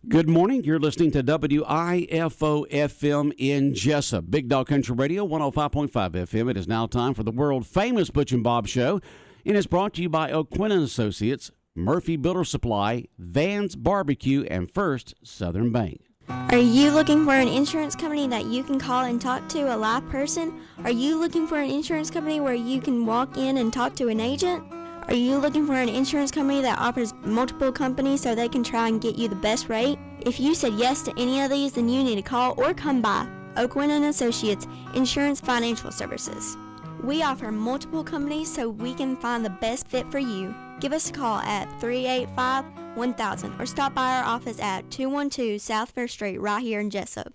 Good morning. You're listening to WIFO-FM in Jesup. Big Dog Country Radio, 105.5 FM. It is now time for the world-famous Butch and Bob Show, and it's brought to you by O'Quinn & Associates, Murphy Builder Supply, Van's Barbecue, and First Southern Bank. Are you looking for an insurance company that you can call and talk to a live person? Are you looking for an insurance company where you can walk in and talk to an agent? Are you looking for an insurance company that offers multiple companies so they can try and get you the best rate? If you said yes to any of these, then you need to call or come by O'Quinn & Associates Insurance Financial Services. We offer multiple companies so we can find the best fit for you. Give us a call at 385-1000 or stop by our office at 212 South First Street right here in Jesup.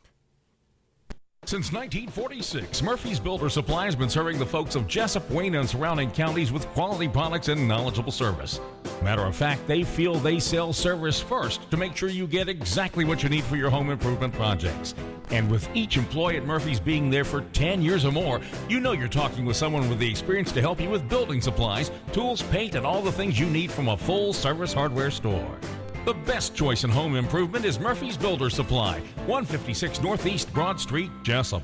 Since 1946, Murphy's Builder Supply has been serving the folks of Jesup, Wayne, and surrounding counties with quality products and knowledgeable service. Matter of fact, they feel they sell service first to make sure you get exactly what you need for your home improvement projects. And with each employee at Murphy's being there for 10 years or more, you know you're talking with someone with the experience to help you with building supplies, tools, paint, and all the things you need from a full-service hardware store. The best choice in home improvement is Murphy's Builder Supply, 156 Northeast Broad Street, Jesup.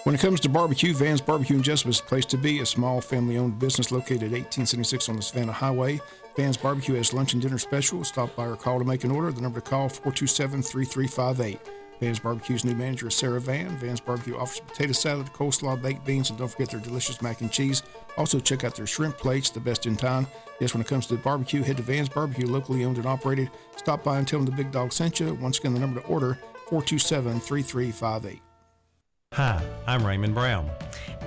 When it comes to barbecue, Van's Barbecue in Jesup is the place to be. A small family-owned business located at 1876 on the Savannah Highway. Van's Barbecue has lunch and dinner specials. Stop by or call to make an order. The number to call, 427-3358. Van's Barbecue's new manager is Sarah Van. Van's Barbecue offers potato salad, coleslaw, baked beans, and don't forget their delicious mac and cheese. Also, check out their shrimp plates, the best in town. Yes, when it comes to barbecue, head to Van's Barbecue, locally owned and operated. Stop by and tell them the Big Dog sent you. Once again, the number to order, 427-3358. Hi, I'm Raymond Brown.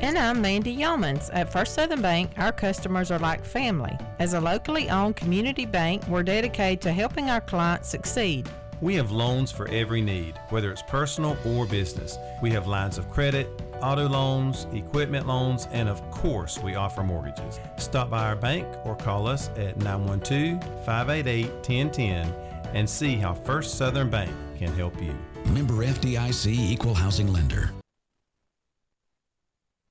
And I'm Mandy Yeomans. At First Southern Bank, our customers are like family. As a locally owned community bank, we're dedicated to helping our clients succeed. We have loans for every need, whether it's personal or business. We have lines of credit, auto loans, equipment loans, and of course, we offer mortgages. Stop by our bank or call us at 912-588-1010 and see how First Southern Bank can help you. Member FDIC Equal Housing Lender.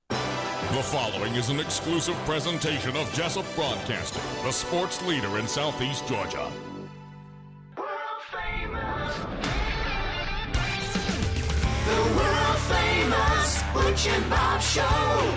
The following is an exclusive presentation of Jesup Broadcasting, the sports leader in Southeast Georgia. The world-famous Butch and Bob Show.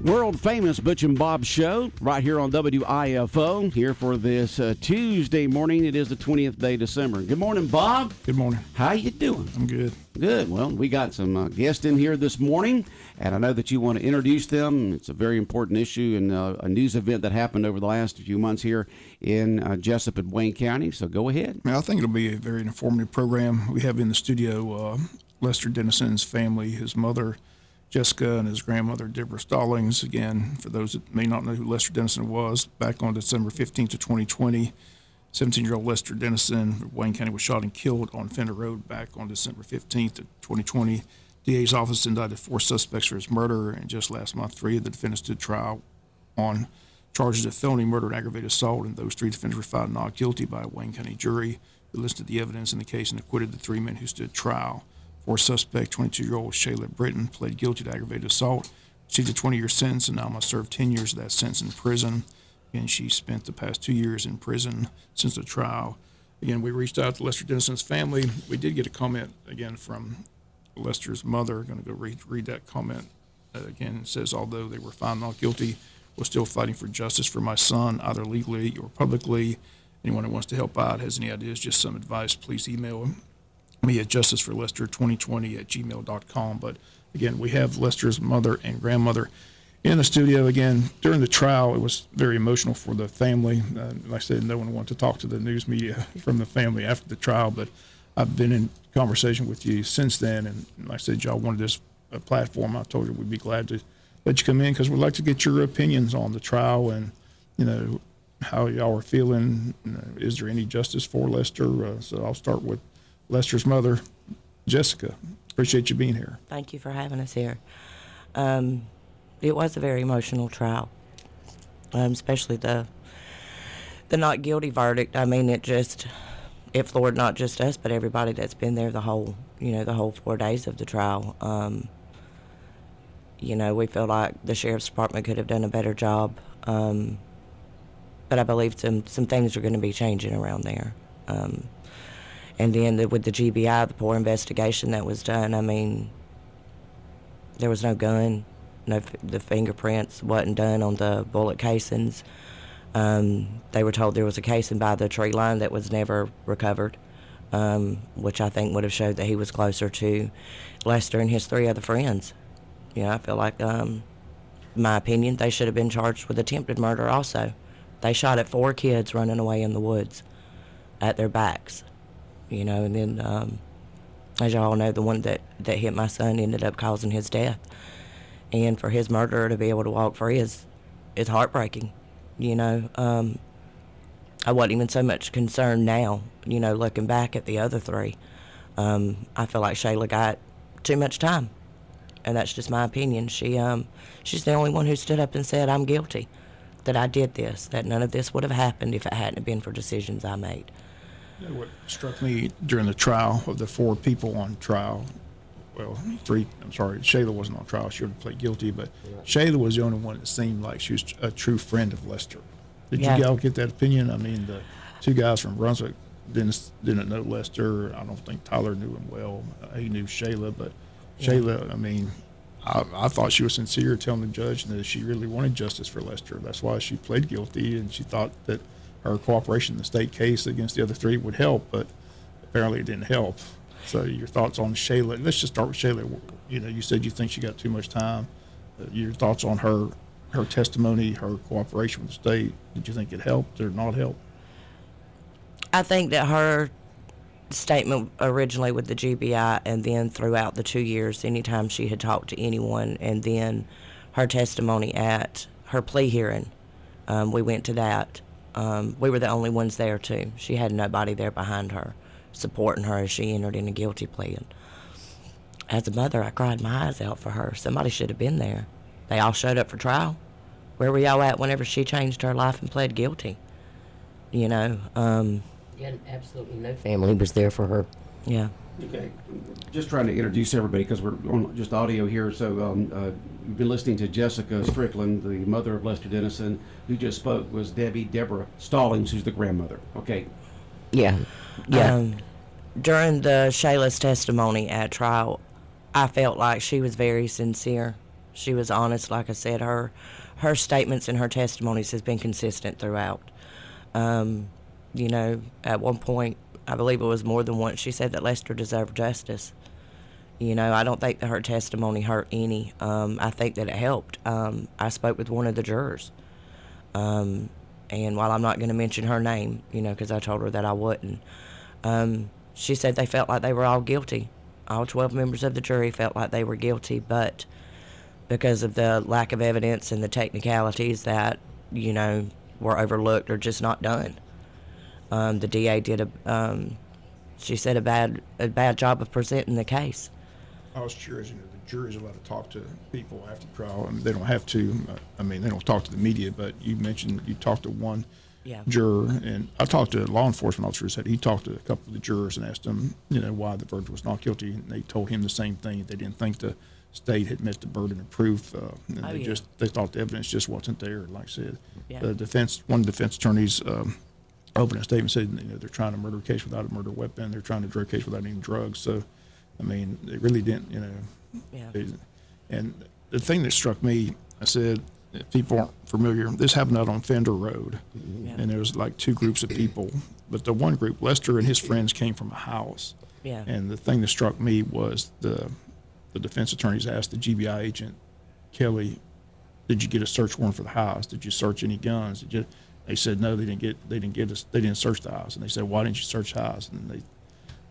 World-famous Butch and Bob Show right here on WIFO, here for this Tuesday morning. It is the 20th day of December. Good morning, Bob. Good morning. How you doing? I'm good. Good. Well, we got some guests in here this morning, and I know that you want to introduce them. It's a very important issue and a news event that happened over the last few months here in Jesup and Wayne County, so go ahead. I think it'll be a very informative program. We have in the studio Lester Denison's family, his mother, Jessica, and his grandmother, Deborah Stallings. Again, for those that may not know who Lester Denison was, back on December 15th of 2020, 17-year-old Lester Denison of Wayne County was shot and killed on Fender Road back on December 15th of 2020. DA's office indicted 4 suspects for his murder, and just last month, 3 of the defendants stood trial on charges of felony murder and aggravated assault, and those 3 defendants were found not guilty by a Wayne County jury who listed the evidence in the case and acquitted the 3 men who stood trial. 4th suspect, 22-year-old Shayla Britton, pled guilty to aggravated assault, received a 20-year sentence, and now must serve 10 years of that sentence in prison. And she spent the past 2 years in prison since the trial. Again, we reached out to Lester Denison's family. We did get a comment, again, from Lester's mother. I'm going to go read that comment. Again, it says, although they were found not guilty, we're still fighting for justice for my son, either legally or publicly. Anyone who wants to help out, has any ideas, just some advice, please email me at justiceforlester2020@gmail.com. But again, we have Lester's mother and grandmother in the studio. Again, during the trial, it was very emotional for the family. Like I said, no one wanted to talk to the news media from the family after the trial, but I've been in conversation with you since then. And like I said, y'all wanted this platform. I told you we'd be glad to let you come in because we'd like to get your opinions on the trial and, how y'all are feeling. Is there any justice for Lester? So I'll start with Lester's mother, Jessica. Appreciate you being here. Thank you for having us here. It was a very emotional trial, especially the not guilty verdict. I mean, it floored not just us, but everybody that's been there the whole 4 days of the trial. We feel like the sheriff's department could have done a better job, but I believe some things are going to be changing around there. And then with the GBI, the poor investigation that was done, I mean, there was no gun, the fingerprints wasn't done on the bullet casings. They were told there was a casing by the tree line that was never recovered, which I think would have showed that he was closer to Lester and his 3 other friends. You know, I feel like, in my opinion, they should have been charged with attempted murder also. They shot at 4 kids running away in the woods at their backs, you know, and then, as y'all know, the one that hit my son ended up causing his death. And for his murderer to be able to walk free is heartbreaking, you know. I wasn't even so much concerned now, you know, looking back at the other 3. I feel like Shayla got too much time, and that's just my opinion. She's the only one who stood up and said, I'm guilty, that I did this, that none of this would have happened if it hadn't been for decisions I made. You know, what struck me during the trial of the 4 people on trial, well, 3, I'm sorry, Shayla wasn't on trial, she would have pled guilty, but Shayla was the only one that seemed like she was a true friend of Lester. Did you all get that opinion? I mean, the 2 guys from Brunswick didn't know Lester. I don't think Tyler knew him well. He knew Shayla, but Shayla, I mean, I thought she was sincere telling the judge that she really wanted justice for Lester. That's why she pled guilty, and she thought that her cooperation in the state case against the other 3 would help, but apparently it didn't help. So your thoughts on Shayla? Let's just start with Shayla. You know, you said you think she got too much time. Your thoughts on her testimony, her cooperation with the state? Did you think it helped or not help? I think that her statement originally with the GBI and then throughout the 2 years, anytime she had talked to anyone, and then her testimony at her plea hearing, we went to that. We were the only ones there too. She had nobody there behind her, supporting her as she entered in a guilty plea. And as a mother, I cried my eyes out for her. Somebody should have been there. They all showed up for trial. Where were y'all at whenever she changed her life and pled guilty? You know, and absolutely no family was there for her. Yeah. Okay, just trying to introduce everybody because we're on just audio here. So you've been listening to Jessica Strickland, the mother of Lester Denison. Who just spoke was Deborah Stallings, who's the grandmother. Okay. Yeah. During the Shayla's testimony at trial, I felt like she was very sincere. She was honest. Like I said, her statements and her testimonies has been consistent throughout. You know, at one point, I believe it was more than once, she said that Lester deserved justice. You know, I don't think that her testimony hurt any. I think that it helped. I spoke with one of the jurors. And while I'm not going to mention her name, you know, because I told her that I wouldn't, she said they felt like they were all guilty. All 12 members of the jury felt like they were guilty, but because of the lack of evidence and the technicalities that, you know, were overlooked or just not done. The DA did she said a bad job of presenting the case. I was curious, you know, the jury's allowed to talk to people after trial. I mean, they don't have to. I mean, they don't talk to the media, but you mentioned you talked to one juror, and I talked to a law enforcement officer who said he talked to a couple of the jurors and asked them, you know, why the verdict was not guilty, and they told him the same thing. They didn't think the state had met the burden of proof, and they thought the evidence just wasn't there. Like I said, one of the defense attorneys opened a statement said, you know, they're trying to murder a case without a murder weapon. They're trying to drug a case without any drugs. So, I mean, they really didn't, you know. And the thing that struck me, I said, if people aren't familiar, this happened out on Fender Road, and there was like 2 groups of people. But the one group, Lester and his friends, came from a house. And the thing that struck me was the defense attorneys asked the GBI agent, Kelly, did you get a search warrant for the house? Did you search any guns? They said no, they didn't search the house. And they said, why didn't you search the house? And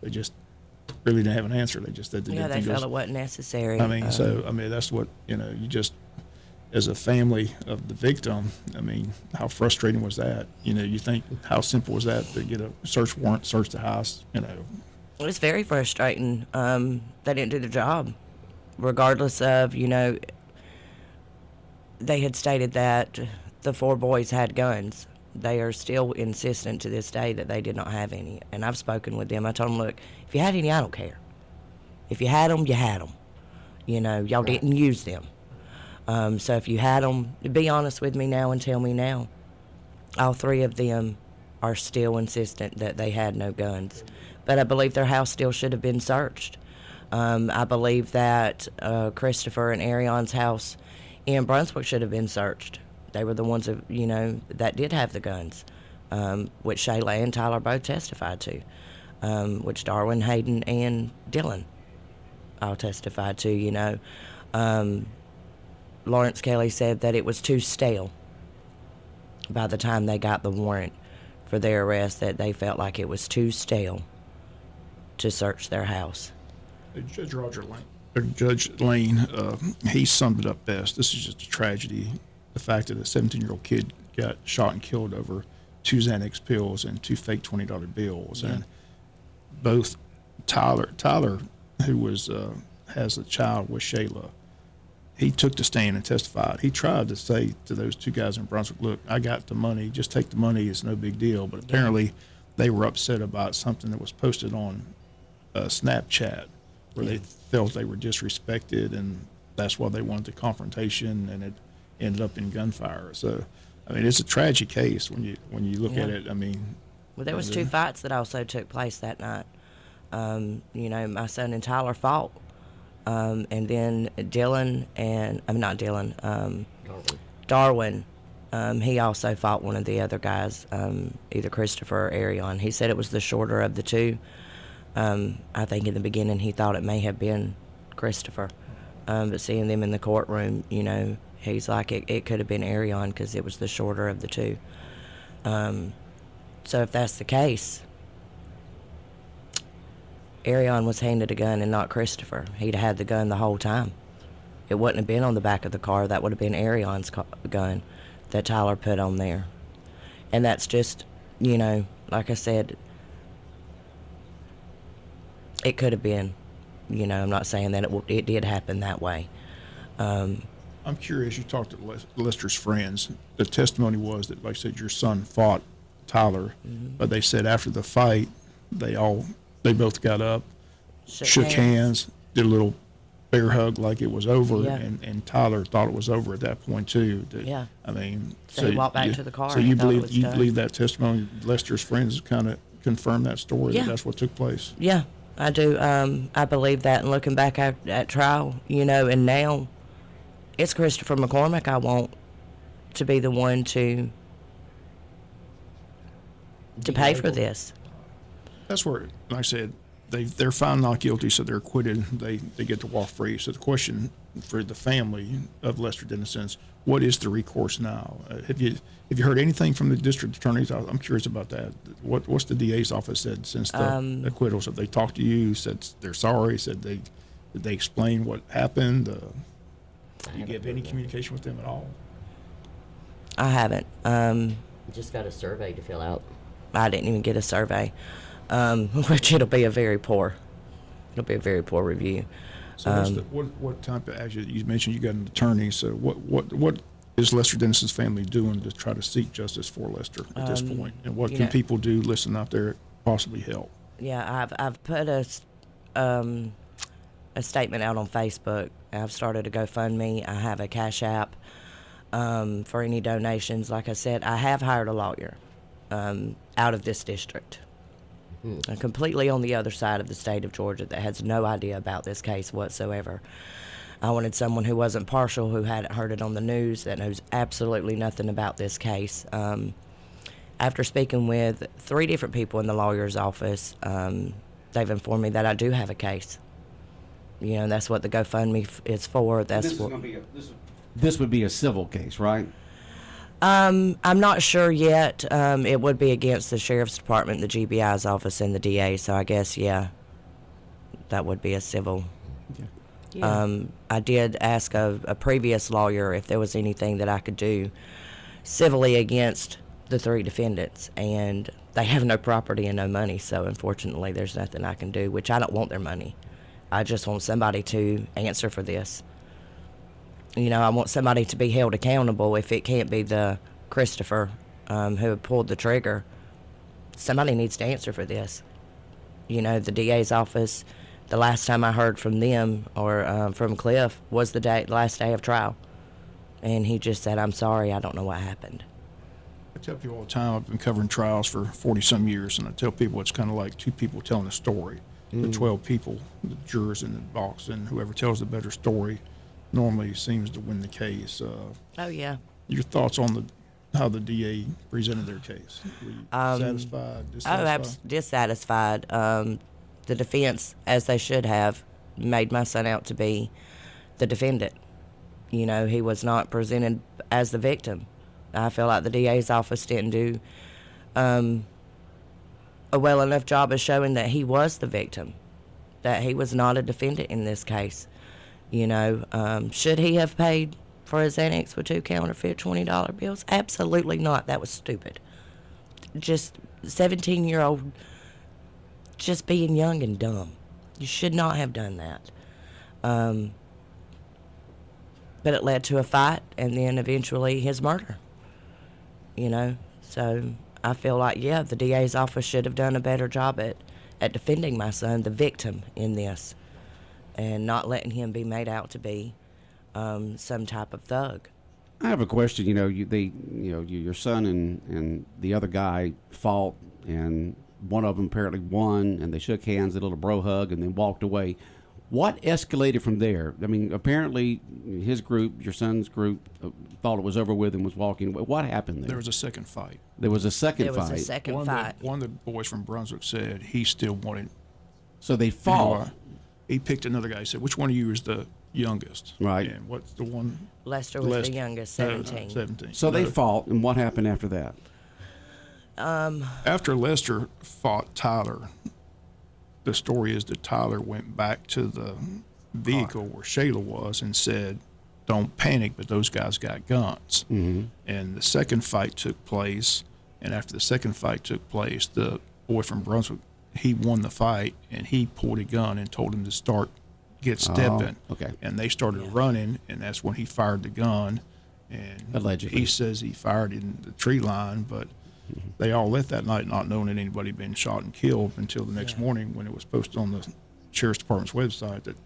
they just really didn't have an answer. They just said they didn't think felt it wasn't necessary. I mean, that's what, you know, you just, as a family of the victim, I mean, how frustrating was that? You know, you think, how simple was that to get a search warrant, search the house, you know? It was very frustrating. They didn't do the job, regardless of, you know, they had stated that the 4 boys had guns. They are still insistent to this day that they did not have any. And I've spoken with them. I told them, look, if you had any, I don't care. If you had them, you had them. You know, y'all didn't use them. So if you had them, be honest with me now and tell me now. All 3 of them are still insistent that they had no guns. but I believe their house still should have been searched. I believe that Christopher and Arion's house in Brunswick should have been searched. They were the ones that, that did have the guns, which Shayla and Tyler both testified to, which Darwin, Hayden, and Dylan all testified to, Lawrence Kelly said that it was too stale by the time they got the warrant for their arrest, that they felt like it was too stale to search their house. Judge Lane, he summed it up best. This is just a tragedy. The fact that a 17-year-old kid got shot and killed over 2 Xanax pills and 2 fake $20 bills. Yeah. And both Tyler, who was has a child with Shayla, he took the stand and testified. He tried to say to those 2 guys in Brunswick, look, I got the money, just take the money, it's no big deal. But apparently they were upset about something that was posted on Snapchat, where they felt they were disrespected, and that's why they wanted the confrontation, and it ended up in gunfire. So, I mean, it's a tragic case when you look at it. I mean, well, there was 2 fights that also took place that night. My son and Tyler fought, and then Dylan and Darwin. He also fought one of the other guys, either Christopher or Arion. He said it was the shorter of the 2. I think in the beginning he thought it may have been Christopher, but seeing them in the courtroom, he's like, it could have been Arion because it was the shorter of the 2. So if that's the case, Arion was handed a gun and not Christopher. He'd have had the gun the whole time. It wouldn't have been on the back of the car. That would have been Arion's gun that Tyler put on there. And that's just, like I said, it could have been. I'm not saying that it did happen that way. I'm curious, you talked to Lester's friends. The testimony was that, like I said, your son fought Tyler, but they said after the fight, they both got up, shook hands, did a little bear hug like it was over, and Tyler thought it was over at that point too. I mean, so he walked back to the car. So you believe that testimony? Lester's friends kind of confirmed that story, that that's what took place. Yeah, I do. I believe that, and looking back at trial, and now it's Christopher McCormick I want to be the one to pay for this. That's where, like I said, they're found not guilty, so they're acquitted. They get to walk free. So the question for the family of Lester Denison's, what is the recourse now? Have you heard anything from the district attorneys? I'm curious about that. What's the DA's office said since the acquittals? Have they talked to you? Said they're sorry? Did they explain what happened? Did you give any communication with them at all? I haven't. Just got a survey to fill out. I didn't even get a survey, which it'll be a very poor review. So what type of, as you mentioned, you got an attorney. So what is Lester Denison's family doing to try to seek justice for Lester at this point? And what can people do, listen out there, possibly help? Yeah, I've put a statement out on Facebook. I've started a GoFundMe. I have a Cash App for any donations. Like I said, I have hired a lawyer out of this district, completely on the other side of the state of Georgia, that has no idea about this case whatsoever. I wanted someone who wasn't partial, who hadn't heard it on the news, that knows absolutely nothing about this case. After speaking with 3 different people in the lawyer's office, they've informed me that I do have a case. And that's what the GoFundMe is for. This would be a civil case, right? I'm not sure yet. It would be against the Sheriff's Department, the GBI's office, and the DA, so I guess, that would be a civil. Yeah. I did ask a previous lawyer if there was anything that I could do civilly against the 3 defendants, and they have no property and no money, so unfortunately there's nothing I can do, which I don't want their money. I just want somebody to answer for this. I want somebody to be held accountable. If it can't be the Christopher who pulled the trigger, somebody needs to answer for this. The DA's office, the last time I heard from them or from Cliff was the last day of trial. And he just said, I'm sorry, I don't know what happened. I tell people all the time, I've been covering trials for 40-some years, and I tell people it's kind of like two people telling a story. The 12 people, the jurors in the box, and whoever tells the better story normally seems to win the case. Oh, yeah. Your thoughts on how the DA presented their case? Were you satisfied, dissatisfied? Dissatisfied. The defense, as they should have, made my son out to be the defendant. You know, he was not presented as the victim. I feel like the DA's office didn't do a well enough job of showing that he was the victim, that he was not a defendant in this case. You know, should he have paid for his annex with 2 counterfeit $20 bills? Absolutely not. That was stupid. Just 17-year-old, just being young and dumb. You should not have done that. But it led to a fight and then eventually his murder. You know, so I feel like, yeah, the DA's office should have done a better job at defending my son, the victim in this, and not letting him be made out to be some type of thug. I have a question. You know, your son and the other guy fought, and one of them apparently won, and they shook hands, did a little bro hug, and then walked away. What escalated from there? I mean, apparently his group, your son's group, thought it was over with and was walking away. What happened there? There was a second fight. There was a second fight. There was a second fight. One of the boys from Brunswick said he still wanted. So they fought. He picked another guy. He said, "Which one of you is the youngest?" Right. And what's the one? Lester was the youngest, 17. 17. So they fought, and what happened after that? After Lester fought Tyler, the story is that Tyler went back to the vehicle where Shayla was and said, "Don't panic, but those guys got guns." Mm-hmm. And the second fight took place, and after the second fight took place, the boy from Brunswick, he won the fight, and he pulled a gun and told him to get stepping. Okay. And they started running, and that's when he fired the gun. And allegedly, he says he fired in the tree line, but they all left that night not knowing that anybody had been shot and killed until the next morning when it was posted on the Sheriff's Department's website that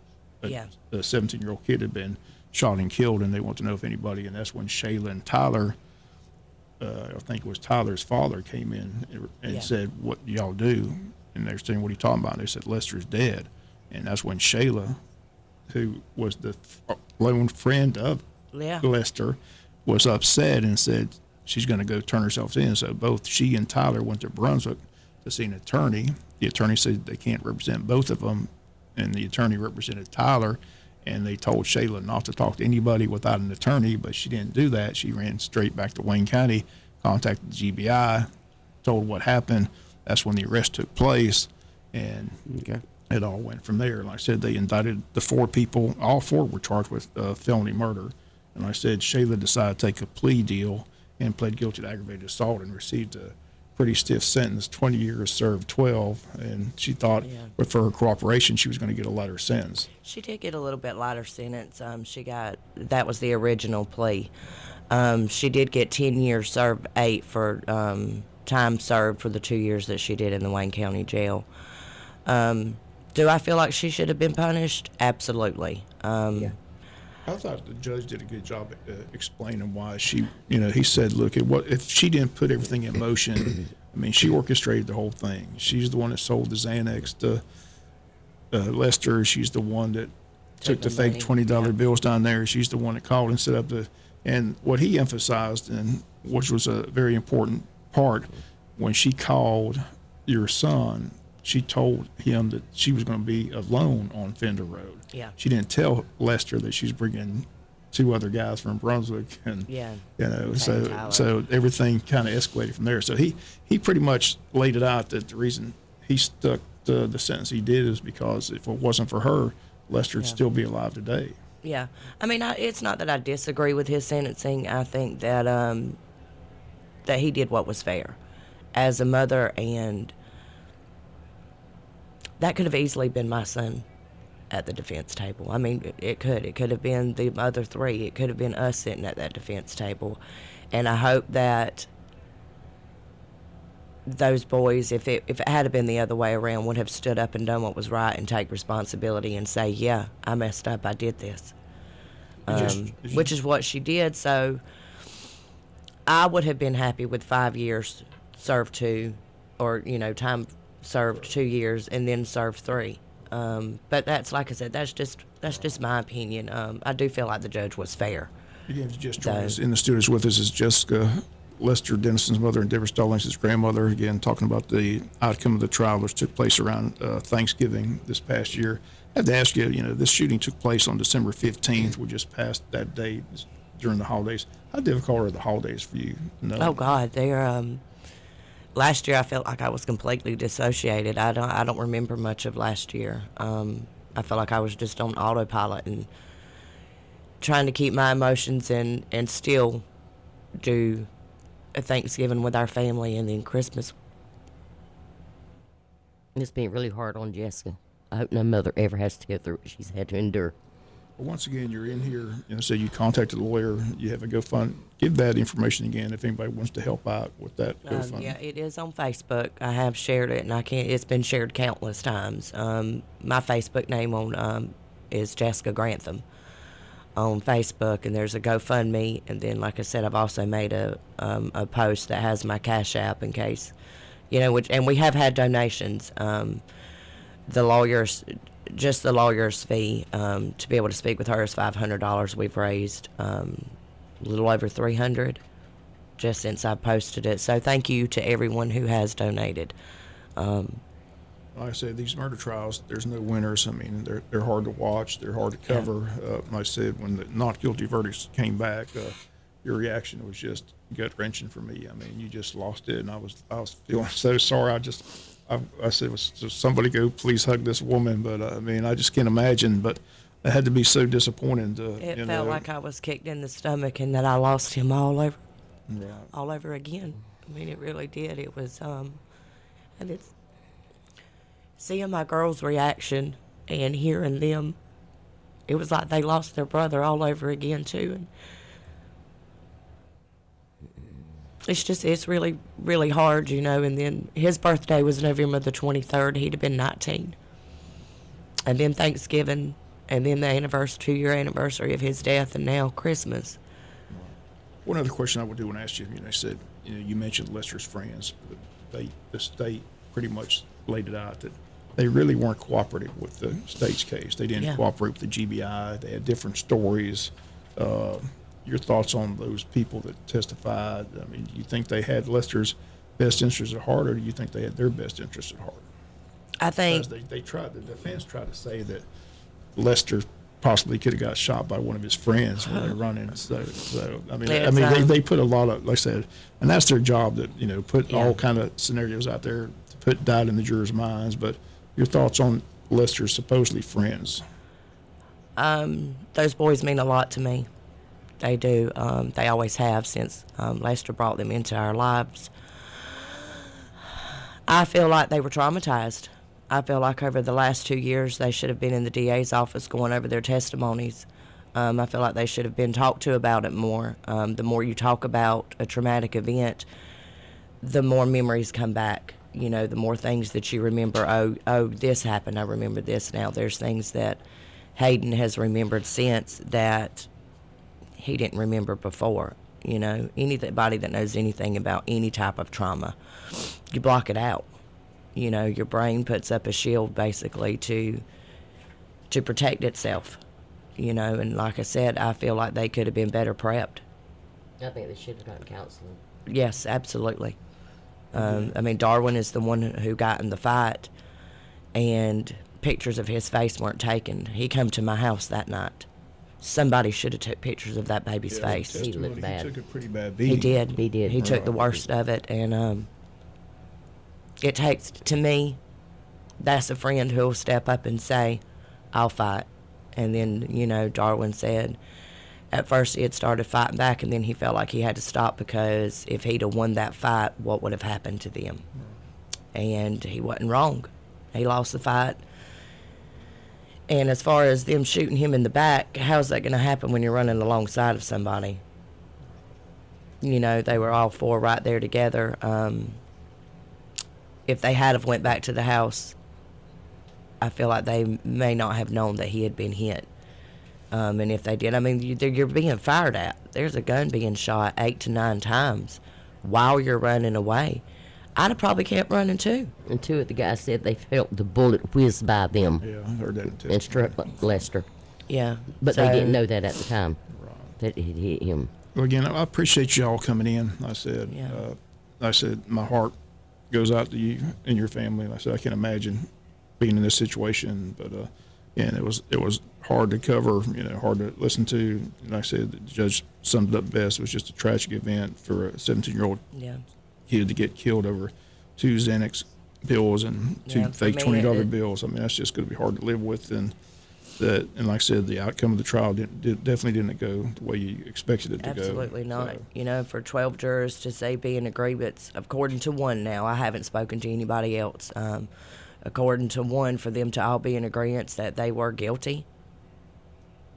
a 17-year-old kid had been shot and killed, and they want to know if anybody, and that's when Shayla and Tyler, I think it was Tyler's father, came in and said, "What do y'all do?" And they're saying, "What are you talking about?" And they said, "Lester's dead." And that's when Shayla, who was the lone friend of Lester, was upset and said she's going to go turn herself in. So both she and Tyler went to Brunswick to see an attorney. The attorney said they can't represent both of them, and the attorney represented Tyler, and they told Shayla not to talk to anybody without an attorney, but she didn't do that. She ran straight back to Wayne County, contacted the GBI, told what happened. That's when the arrest took place, and it all went from there. Like I said, they indicted the 4 people. All 4 were charged with felony murder. And like I said, Shayla decided to take a plea deal and pled guilty to aggravated assault and received a pretty stiff sentence, 20 years, served 12. And she thought with her cooperation, she was going to get a lighter sentence. She did get a little bit lighter sentence. That was the original plea. She did get 10 years, served 8 for time served for the 2 years that she did in the Wayne County Jail. Do I feel like she should have been punished? Absolutely. I thought the judge did a good job explaining why she, he said, look, if she didn't put everything in motion, I mean, she orchestrated the whole thing. She's the one that sold the Xanax to Lester. She's the one that took the fake $20 bills down there. She's the one that called and set up and what he emphasized, and which was a very important part, when she called your son, she told him that she was going to be alone on Fender Road. Yeah. She didn't tell Lester that she's bringing 2 other guys from Brunswick, and so everything kind of escalated from there. So he pretty much laid it out that the reason he stuck to the sentence he did is because if it wasn't for her, Lester would still be alive today. Yeah, I mean, it's not that I disagree with his sentencing. I think that that he did what was fair as a mother, and that could have easily been my son at the defense table. I mean, it could have been the other 3. It could have been us sitting at that defense table. And I hope that those boys, if it had been the other way around, would have stood up and done what was right and take responsibility and say, yeah, I messed up, I did this. Which is what she did. So I would have been happy with 5 years served 2, or time served 2 years and then served 3. But that's, like I said, that's just my opinion. I do feel like the judge was fair. Again, just joining us in the studios with us is Jessica, Lester Denison's mother, and Deborah Stallings, his grandmother. Again, talking about the outcome of the trial, which took place around Thanksgiving this past year. I have to ask you, this shooting took place on December 15th. We just passed that date during the holidays. How difficult are the holidays for you? Oh God, they're. Last year, I felt like I was completely dissociated. I don't remember much of last year. I felt like I was just on autopilot and trying to keep my emotions and still do a Thanksgiving with our family and then Christmas. It's been really hard on Jessica. I hope no mother ever has to go through what she's had to endure. Well, once again, you're in here, so you contacted a lawyer, you have a GoFundMe. Give that information again if anybody wants to help out with that GoFundMe. Yeah, it is on Facebook. I have shared it, and it's been shared countless times. My Facebook name is Jessica Grantham on Facebook, and there's a GoFundMe, and then, like I said, I've also made a post that has my Cash App in case, and we have had donations. The lawyer's fee to be able to speak with her is $500. We've raised a little over $300 just since I posted it. So thank you to everyone who has donated. Like I said, these murder trials, there's no winners. I mean, they're hard to watch. They're hard to cover. Like I said, when the not guilty verdicts came back, your reaction was just gut-wrenching for me. I mean, you just lost it, and I was feeling so sorry. I said, somebody go please hug this woman. But, I mean, I just can't imagine. But it had to be so disappointing. It felt like I was kicked in the stomach and that I lost him all over again. I mean, it really did. It was, and it's seeing my girls' reaction and hearing them, it was like they lost their brother all over again, too. And it's really, really hard, and then his birthday was November the 23rd. He'd have been 19. And then Thanksgiving, and then the 2-year anniversary of his death, and now Christmas. One other question I would do want to ask you, I said, you mentioned Lester's friends. The state pretty much laid it out that they really weren't cooperative with the state's case. They didn't cooperate with the GBI. They had different stories. Your thoughts on those people that testified? I mean, do you think they had Lester's best interest at heart, or do you think they had their best interest at heart? I think the defense tried to say that Lester possibly could have got shot by one of his friends when they were running. So I mean, they put a lot of, like I said, and that's their job, that put all kind of scenarios out there to put doubt in the jurors' minds. But your thoughts on Lester's supposedly friends? Those boys mean a lot to me. They do. They always have since Lester brought them into our lives. I feel like they were traumatized. I feel like over the last 2 years they should have been in the DA's office going over their testimonies. I feel like they should have been talked to about it more. The more you talk about a traumatic event, the more memories come back. The more things that you remember. Oh, this happened. I remember this now. There's things that Hayden has remembered since that he didn't remember before. Anybody that knows anything about any type of trauma, you block it out. Your brain puts up a shield basically to protect itself. And like I said, I feel like they could have been better prepped. I think they should have gotten counseling. Yes, absolutely. I mean, Darwin is the one who got in the fight, and pictures of his face weren't taken. He came to my house that night. Somebody should have took pictures of that baby's face. He looked bad. He took a pretty bad beating. He did. He took the worst of it, and it takes, to me, that's a friend who'll step up and say, I'll fight. And then, Darwin said at first he had started fighting back, and then he felt like he had to stop because if he'd have won that fight, what would have happened to them? And he wasn't wrong. He lost the fight. And as far as them shooting him in the back, how's that going to happen when you're running alongside of somebody? They were all four right there together. If they had have went back to the house, I feel like they may not have known that he had been hit. And if they did, I mean, you're being fired at. There's a gun being shot 8 to 9 times while you're running away. I'd have probably kept running too. And two of the guys said they felt the bullet whiz by them. Yeah, I heard that too. And struck Lester. Yeah. But they didn't know that at the time. That it hit him. Well, again, I appreciate y'all coming in. Like I said, my heart goes out to you and your family. Like I said, I can't imagine being in this situation, but and it was hard to cover, hard to listen to. Like I said, the judge summed it up best. It was just a tragic event for a 17-year-old kid to get killed over 2 Xanax pills and 2 fake $20 bills. I mean, that's just going to be hard to live with. And like I said, the outcome of the trial definitely didn't go the way you expected it to go. Absolutely not. So. For 12 jurors to say be in agreement, according to one now, I haven't spoken to anybody else, according to one, for them to all be in agreement that they were guilty,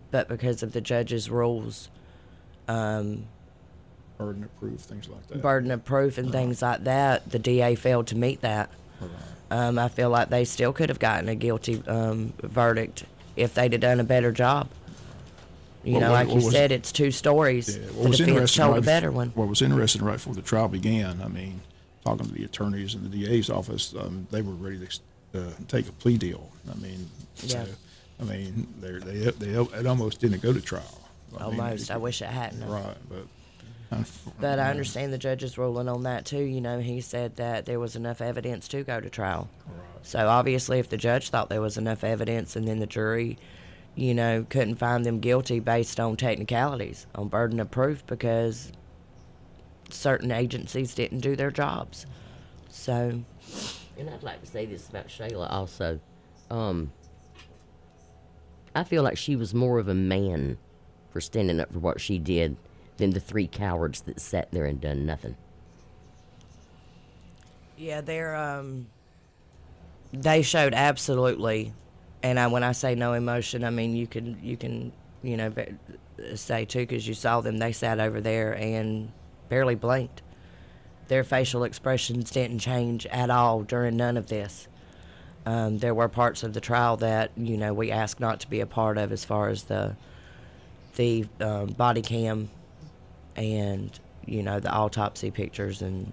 but because of the judge's rules, burden of proof, things like that. Burden of proof and things like that, the DA failed to meet that. I feel like they still could have gotten a guilty verdict if they'd have done a better job. Like you said, it's 2 stories. Yeah, the defense told a better one. What was interesting right before the trial began, I mean, talking to the attorneys in the DA's office, they were ready to take a plea deal. I mean, it almost didn't go to trial. I wish it hadn't. Right, but I understand the judge's ruling on that too. He said that there was enough evidence to go to trial. Right. So obviously, if the judge thought there was enough evidence, and then the jury, couldn't find them guilty based on technicalities, on burden of proof, because certain agencies didn't do their jobs. So. And I'd like to say this about Shayla also. I feel like she was more of a man for standing up for what she did than the 3 cowards that sat there and done nothing. Yeah, they showed absolutely, and when I say no emotion, I mean you can say too, because you saw them. They sat over there and barely blinked. Their facial expressions didn't change at all during none of this. There were parts of the trial that we asked not to be a part of, as far as the body cam and the autopsy pictures and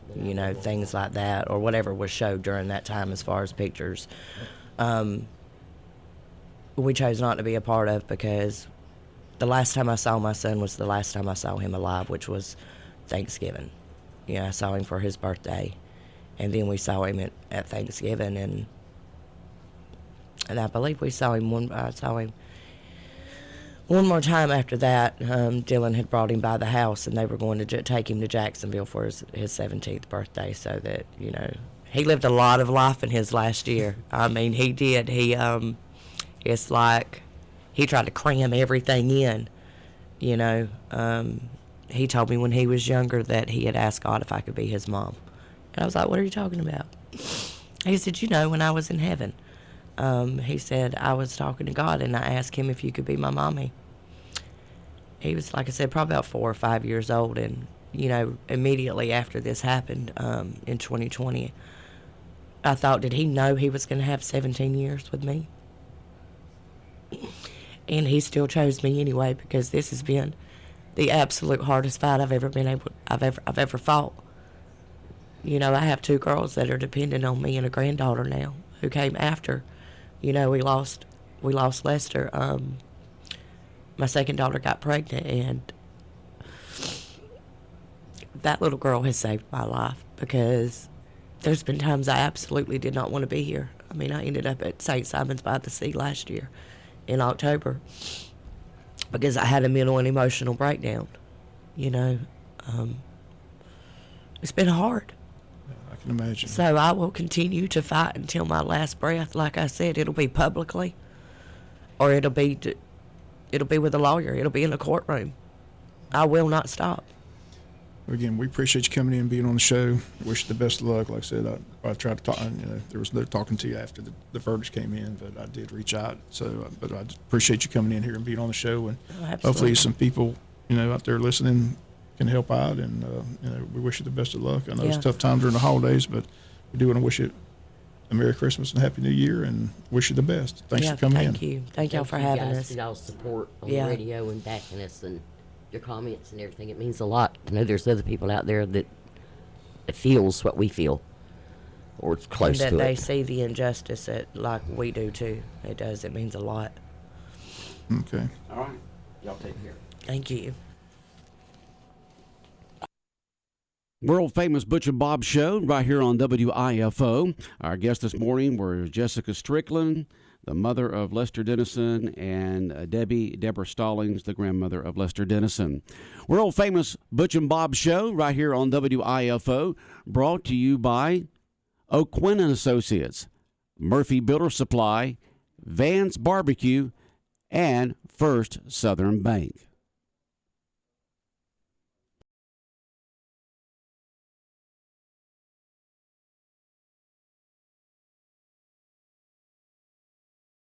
things like that, or whatever was showed during that time as far as pictures. We chose not to be a part of, because the last time I saw my son was the last time I saw him alive, which was Thanksgiving. I saw him for his birthday, and then we saw him at Thanksgiving, and I believe I saw him one more time after that. Dylan had brought him by the house, and they were going to take him to Jacksonville for his 17th birthday, so that, he lived a lot of life in his last year. I mean, he did. It's like he tried to cram everything in, He told me when he was younger that he had asked God if I could be his mom. And I was like, what are you talking about? He said, when I was in heaven, he said, I was talking to God, and I asked him if you could be my mommy. He was, like I said, probably about 4 or 5 years old. And, immediately after this happened in 2020, I thought, did he know he was going to have 17 years with me? And he still chose me anyway, because this has been the absolute hardest fight I've ever fought. I have 2 girls that are dependent on me, and a granddaughter now who came after. We lost Lester. My second daughter got pregnant, and that little girl has saved my life, because there's been times I absolutely did not want to be here. I mean, I ended up at St. Simon's by the Sea last year in October, because I had a mental and emotional breakdown. It's been hard. I can imagine. So I will continue to fight until my last breath. Like I said, it'll be publicly, or it'll be with a lawyer. It'll be in a courtroom. I will not stop. Again, we appreciate you coming in and being on the show. Wish you the best of luck. Like I said, I tried to talk. There was no talking to you after the verdicts came in, but I did reach out. So, but I appreciate you coming in here and being on the show, and hopefully some people out there listening can help out. And we wish you the best of luck. I know it's tough time during the holidays, but we do want to wish you a Merry Christmas and Happy New Year, and wish you the best. Thanks for coming in. Thank you. Thank y'all for having guys us. for y'all's support on Yeah. the radio and backing us and your comments and everything. It means a lot to know there's other people out there that feels what we feel, or it's close And to that they it. see the injustice that like we do too. It does. It means a lot. Okay. All right. Y'all take care. Thank you. World famous Butch and Bob show right here on WIFO. Our guests this morning were Jessica Strickland, the mother of Lester Denison, and Deborah Stallings, the grandmother of Lester Denison. World famous Butch and Bob show right here on WIFO, brought to you by O'Quinn and Associates, Murphy Builder Supply, Vance Barbecue, and First Southern Bank.